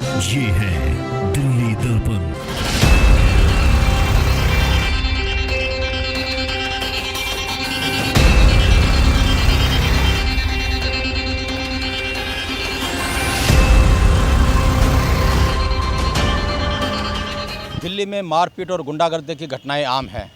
ये है दिल्ली दर्पण। दिल्ली में मारपीट और गुंडागर्दी की घटनाएं आम हैं।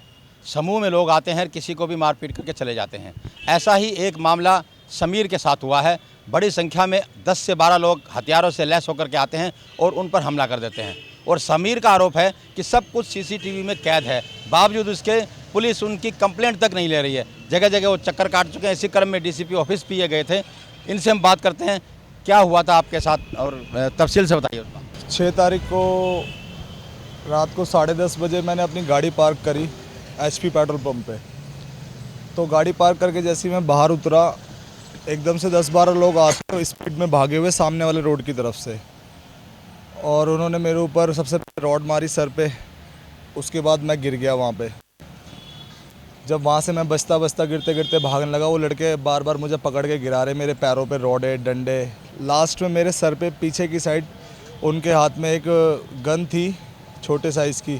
समूह में लोग आते हैं, किसी को भी मारपीट करके चले जाते हैं। ऐसा ही एक मामला समीर के साथ हुआ है। बड़ी संख्या में 10 से 12 लोग हथियारों से लैस होकर के आते हैं और उन पर हमला कर देते हैं। और समीर का आरोप है कि सब कुछ सीसीटीवी में कैद है, बावजूद उसके पुलिस उनकी कंप्लेंट तक नहीं ले रही है। जगह जगह वो चक्कर काट चुके हैं। इसी क्रम में डीसीपी ऑफिस भी ये गए थे। इनसे हम बात करते हैं, क्या हुआ था आपके साथ और तफसील से बताइए उसका। 6 तारीख को रात को 10:30 बजे मैंने अपनी गाड़ी पार्क करी HP पेट्रोल पंप पे। तो गाड़ी पार्क करके जैसे ही मैं बाहर उतरा, एकदम से 10-12 लोग आते स्पीड में भागे हुए सामने वाले रोड की तरफ से, और उन्होंने मेरे ऊपर सबसे पहले रॉड मारी सर पे। उसके बाद मैं गिर गया वहाँ पे। जब वहाँ से मैं बचता बचता गिरते गिरते भागने लगा, वो लड़के बार बार मुझे पकड़ के गिरा रहे। मेरे पैरों पे रॉडे डंडे, लास्ट में मेरे सर पे पीछे की साइड उनके हाथ में एक गन थी छोटे साइज़ की,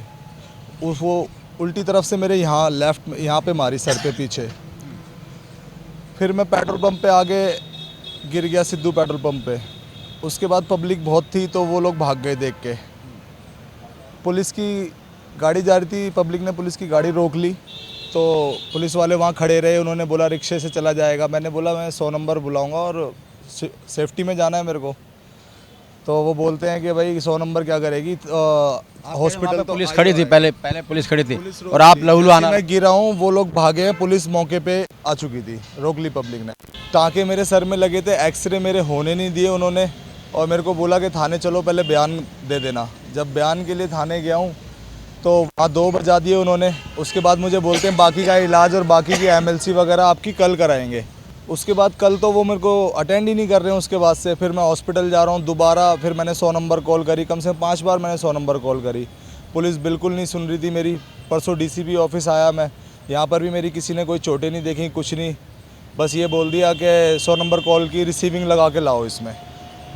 वो उल्टी तरफ से मेरे यहाँ लेफ़्ट में यहाँ पे मारी सर पे पीछे। फिर मैं पेट्रोल पंप पे आगे गिर गया, सिद्धू पेट्रोल पंप पे। उसके बाद पब्लिक बहुत थी तो वो लोग भाग गए देख के। पुलिस की गाड़ी जा रही थी, पब्लिक ने पुलिस की गाड़ी रोक ली, तो पुलिस वाले वहाँ खड़े रहे। उन्होंने बोला रिक्शे से चला जाएगा। मैंने बोला मैं 100 नंबर बुलाऊंगा और सेफ्टी में जाना है मेरे को। तो वो बोलते हैं कि भाई 100 नंबर क्या करेगी, हॉस्पिटल। तो पुलिस खड़ी थी, पहले पुलिस खड़ी थी और आप लहूलू आना। मैं गिरा हूँ, वो लोग भागे हैं। पुलिस मौके पे आ चुकी थी, रोक ली पब्लिक ने। टाँके मेरे सर में लगे थे, एक्सरे मेरे होने नहीं दिए उन्होंने, और मेरे को बोला कि थाने चलो पहले बयान दे देना। जब बयान के लिए थाने गया हूँ तो वहाँ 2 बजा दिए उन्होंने। उसके बाद मुझे बोलते हैं बाकी का इलाज और बाकी की MLC वगैरह आपकी कल कराएंगे। उसके बाद कल तो वो मेरे को अटेंड ही नहीं कर रहे हैं। उसके बाद से फिर मैं हॉस्पिटल जा रहा हूँ दोबारा। फिर मैंने 100 नंबर कॉल करी, कम से कम 5 बार मैंने 100 नंबर कॉल करी। पुलिस बिल्कुल नहीं सुन रही थी मेरी। परसों DCP ऑफिस आया मैं, यहाँ पर भी मेरी किसी ने कोई चोटें नहीं देखी, कुछ नहीं। बस ये बोल दिया कि 100 नंबर कॉल की रिसीविंग लगा के लाओ। इसमें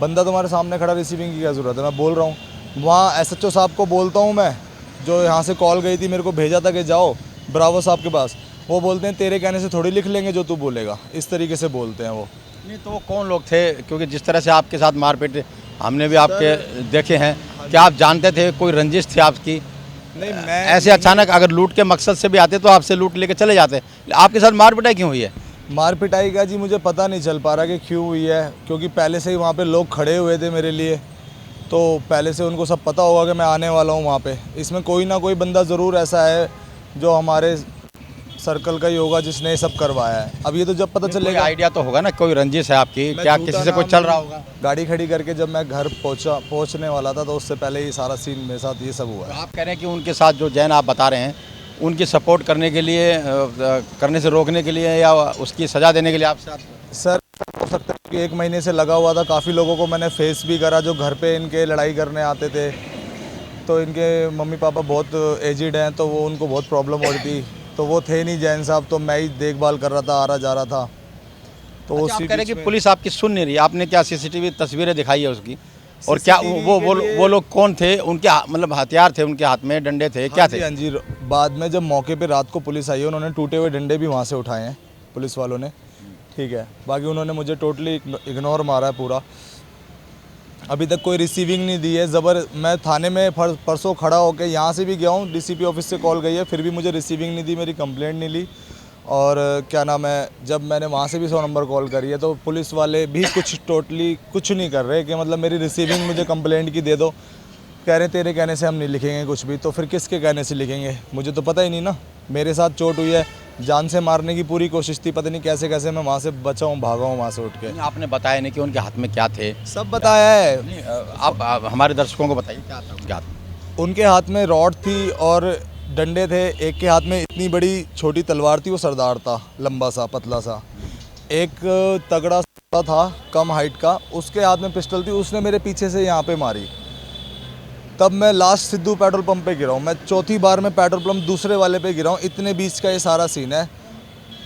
बंदा तुम्हारे सामने खड़ा, रिसीविंग की क्या ज़रूरत है। मैं बोल रहा हूँ वहाँ SHO साहब को बोलता हूँ मैं, जो यहाँ से कॉल गई थी, मेरे को भेजा था कि जाओ ब्रावो साहब के पास। वो बोलते हैं तेरे कहने से थोड़ी लिख लेंगे जो तू बोलेगा, इस तरीके से बोलते हैं वो। नहीं तो वो कौन लोग थे? क्योंकि जिस तरह से आपके साथ मारपीट हमने भी आपके देखे हैं, क्या आप जानते थे, कोई रंजिश थी आपकी? नहीं, मैं ऐसे अचानक अगर लूट के मकसद से भी आते तो आपसे लूट लेके चले जाते। आपके साथ मारपीटाई क्यों हुई है? मार पिटाई का जी मुझे पता नहीं चल पा रहा कि क्यों हुई है, क्योंकि पहले से ही वहाँ पे लोग खड़े हुए थे मेरे लिए। तो पहले से उनको सब पता होगा कि मैं आने वाला हूँ वहाँ पे। इसमें कोई ना कोई बंदा ज़रूर ऐसा है जो हमारे सर्कल का ही होगा जिसने ये सब करवाया है। अब ये तो जब पता चलेगा। आइडिया तो होगा ना, कोई रंजिश है आपकी, क्या किसी से कोई चल रहा होगा? गाड़ी खड़ी करके जब मैं घर पहुँचने वाला था तो उससे पहले ही सारा सीन मेरे साथ ये सब हुआ है। आप कह रहे हैं कि उनके साथ जो जैन आप बता रहे हैं, उनकी सपोर्ट करने के लिए, करने से रोकने के लिए या उसकी सज़ा देने के लिए आप साथ? सर हो सकता है कि 1 महीने से लगा हुआ था। काफ़ी लोगों को मैंने फेस भी करा जो घर पे इनके लड़ाई करने आते थे। तो इनके मम्मी पापा बहुत एजिड हैं, तो वो उनको बहुत प्रॉब्लम हो रही थी। तो वो थे नहीं जैन साहब, तो मैं ही देखभाल कर रहा था, आ रहा जा रहा था। तो अच्छा, आप कह रहे हैं कि पुलिस आपकी सुन नहीं रही। आपने क्या CCTV तस्वीरें दिखाई है उसकी? और क्या वो लोग कौन थे? उनके मतलब हथियार थे उनके हाथ में, डंडे थे, क्या थे? हाँ जी, बाद में जब मौके पे रात को पुलिस आई है, उन्होंने टूटे हुए डंडे भी वहाँ से उठाए हैं पुलिस वालों ने। ठीक है, बाकी उन्होंने मुझे टोटली इग्नोर मारा है पूरा। अभी तक कोई रिसीविंग नहीं दी है। मैं थाने में परसों खड़ा होकर यहाँ से भी गया हूँ, DCP ऑफिस से कॉल गई है, फिर भी मुझे रिसीविंग नहीं दी, मेरी कंप्लेंट नहीं ली। और क्या नाम है, जब मैंने वहाँ से भी 100 नंबर कॉल करी है तो पुलिस वाले भी टोटली कुछ नहीं कर रहे कि मतलब मेरी रिसीविंग मुझे कंप्लेंट की दे दो। कह रहे तेरे कहने से हम नहीं लिखेंगे कुछ भी। तो फिर किसके कहने से लिखेंगे? मुझे तो पता ही नहीं ना। मेरे साथ चोट हुई है, जान से मारने की पूरी कोशिश थी। पता नहीं कैसे कैसे मैं वहाँ से बचा हूँ, भागा हूँ वहाँ से उठ के। आपने बताया नहीं कि उनके हाथ में क्या थे? सब बताया है। आप हमारे दर्शकों को बताइए क्या था उनके हाथ में? उनके हाथ में रॉड थी और डंडे थे। एक के हाथ में इतनी बड़ी छोटी तलवार थी, वो सरदार था, लंबा सा पतला सा। एक तगड़ा सा था कम हाइट का, उसके हाथ में पिस्टल थी। उसने मेरे पीछे से यहाँ पे मारी। तब मैं लास्ट सिद्धू पेट्रोल पंप पे गिरा हूँ। मैं चौथी बार में पेट्रोल पंप दूसरे वाले पे गिरा हूँ। इतने बीच का ये सारा सीन है।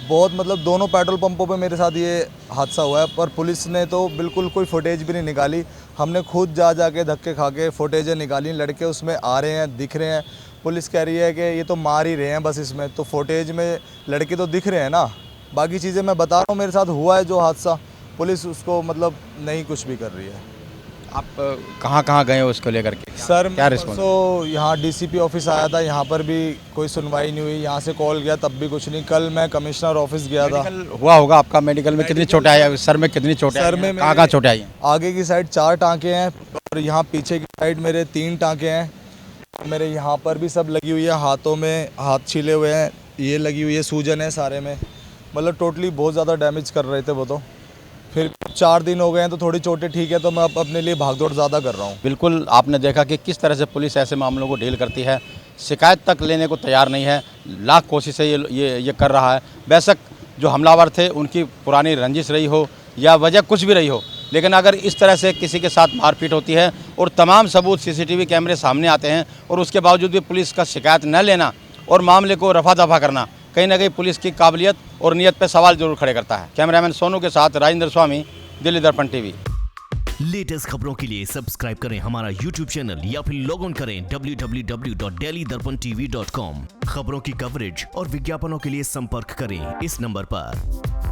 बहुत मतलब दोनों पेट्रोल पंपों पे मेरे साथ ये हादसा हुआ है, पर पुलिस ने तो बिल्कुल कोई फुटेज भी नहीं निकाली। हमने खुद जा के धक्के खा के फुटेजें निकाली, लड़के उसमें आ रहे हैं, दिख रहे हैं। पुलिस कह रही है कि ये तो मार ही रहे हैं बस, इसमें तो फुटेज में लड़के तो दिख रहे हैं ना। बाकी चीज़ें मैं बता रहा हूँ, मेरे साथ हुआ है जो हादसा, पुलिस उसको मतलब नहीं कुछ भी कर रही है। आप कहाँ गए हो उसको लेकर के? सर क्या रिस्पॉन्स? तो यहाँ डीसीपी ऑफिस आया था, यहाँ पर भी कोई सुनवाई नहीं हुई। यहाँ से कॉल गया तब भी कुछ नहीं। कल मैं कमिश्नर ऑफिस गया था। मेडिकल हुआ होगा आपका? मेडिकल में कितनी चोटें आई? सर में कितनी चोटें? सर में कहाँ चोटें आई हैं? आगे की साइड 4 टाँके हैं और यहाँ पीछे की साइड मेरे 3 टाँके हैं। मेरे यहाँ पर भी सब लगी हुई है, हाथों में हाथ छिले हुए हैं, ये लगी हुई है, सूजन है सारे में। मतलब टोटली बहुत ज़्यादा डैमेज कर रहे थे वो तो। फिर 4 दिन हो गए हैं तो थोड़ी चोटें ठीक है, तो मैं अब अपने लिए भागदौड़ ज़्यादा कर रहा हूँ। बिल्कुल आपने देखा कि किस तरह से पुलिस ऐसे मामलों को डील करती है। शिकायत तक लेने को तैयार नहीं है, लाख कोशिशें ये कर रहा है। बेशक जो हमलावर थे उनकी पुरानी रंजिश रही हो या वजह कुछ भी रही हो, लेकिन अगर इस तरह से किसी के साथ मारपीट होती है और तमाम सबूत सीसीटीवी कैमरे सामने आते हैं और उसके बावजूद भी पुलिस का शिकायत न लेना और मामले को रफा दफा करना, कहीं ना कहीं पुलिस की काबिलियत और नीयत पर सवाल जरूर खड़े करता है। कैमरामैन सोनू के साथ राजेंद्र स्वामी, दिल्ली दर्पण टीवी। लेटेस्ट खबरों के लिए सब्सक्राइब करें हमारा यूट्यूब चैनल या फिर लॉग ऑन करें www.delhidarpantv.com। खबरों की कवरेज और विज्ञापनों के लिए संपर्क करें इस नंबर पर।